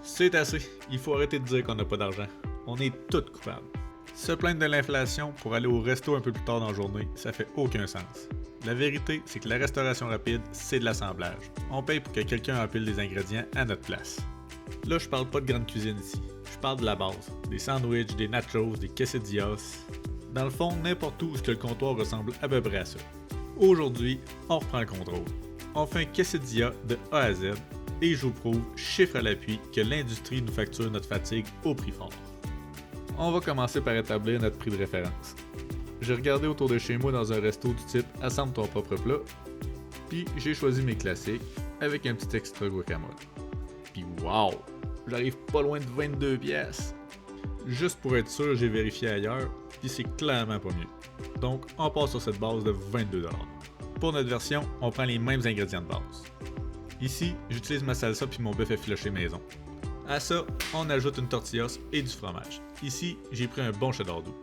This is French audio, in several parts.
C'est assez, il faut arrêter de dire qu'on n'a pas d'argent. On est tous coupables. Se plaindre de l'inflation pour aller au resto un peu plus tard dans la journée, ça fait aucun sens. La vérité, c'est que la restauration rapide, c'est de l'assemblage. On paye pour que quelqu'un empile des ingrédients à notre place. Là, je parle pas de grande cuisine ici. Je parle de la base. Des sandwichs, des nachos, des quesadillas. Dans le fond, n'importe où le comptoir ressemble à peu près à ça. Aujourd'hui, on reprend le contrôle. On fait un quesadilla de A à Z et je vous prouve, chiffre à l'appui, que l'industrie nous facture notre fatigue au prix fort. On va commencer par établir notre prix de référence. J'ai regardé autour de chez moi dans un resto du type « Assemble ton propre plat », puis j'ai choisi mes classiques avec un petit extra guacamole. Puis wow! J'arrive pas loin de 22 pièces. Juste pour être sûr, j'ai vérifié ailleurs, puis c'est clairement pas mieux. Donc, on passe sur cette base de 22$. Pour notre version, on prend les mêmes ingrédients de base. Ici, j'utilise ma salsa puis mon bœuf effiloché maison. À ça, on ajoute une tortillas et du fromage. Ici, j'ai pris un bon cheddar doux.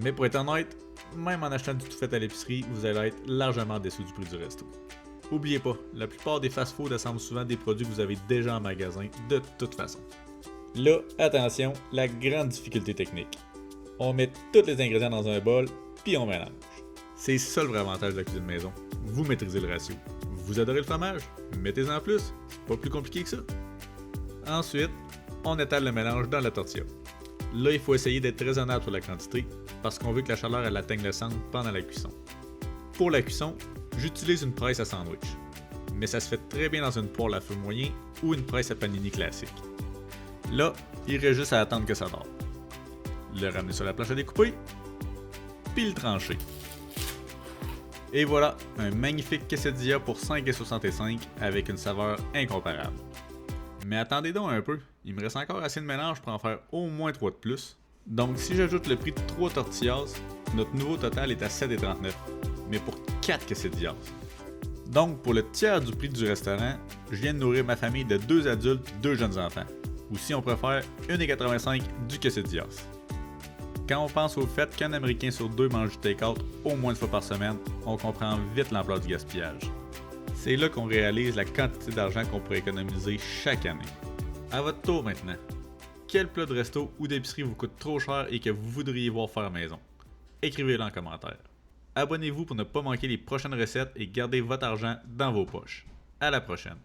Mais pour être honnête, même en achetant du tout fait à l'épicerie, vous allez être largement déçu du prix du resto. Oubliez pas, la plupart des fast-foods assemblent souvent des produits que vous avez déjà en magasin de toute façon. Là, attention, la grande difficulté technique. On met tous les ingrédients dans un bol, puis on mélange. C'est ça le vrai avantage de la cuisine maison. Vous maîtrisez le ratio. Vous adorez le fromage? Mettez-en plus, c'est pas plus compliqué que ça. Ensuite, on étale le mélange dans la tortilla. Là, il faut essayer d'être raisonnable sur la quantité, parce qu'on veut que la chaleur elle atteigne le centre pendant la cuisson. Pour la cuisson, j'utilise une presse à sandwich, mais ça se fait très bien dans une poêle à feu moyen ou une presse à panini classique. Là, il reste juste à attendre que ça dore. Le ramener sur la planche à découper, puis le trancher. Et voilà, un magnifique quesadilla pour 5,65$ avec une saveur incomparable. Mais attendez donc un peu, il me reste encore assez de mélange pour en faire au moins 3 de plus. Donc si j'ajoute le prix de 3 tortillas, notre nouveau total est à 7,39$, mais pour 4 quesadillas. Donc pour le tiers du prix du restaurant, je viens de nourrir ma famille de 2 adultes et 2 jeunes enfants. Ou si on préfère, 1,85$ du quesadillas. Quand on pense au fait qu'un Américain sur 2 mange du take-out au moins une fois par semaine, on comprend vite l'ampleur du gaspillage. C'est là qu'on réalise la quantité d'argent qu'on pourrait économiser chaque année. À votre tour maintenant. Quel plat de resto ou d'épicerie vous coûte trop cher et que vous voudriez voir faire à maison? Écrivez-le en commentaire. Abonnez-vous pour ne pas manquer les prochaines recettes et gardez votre argent dans vos poches. À la prochaine!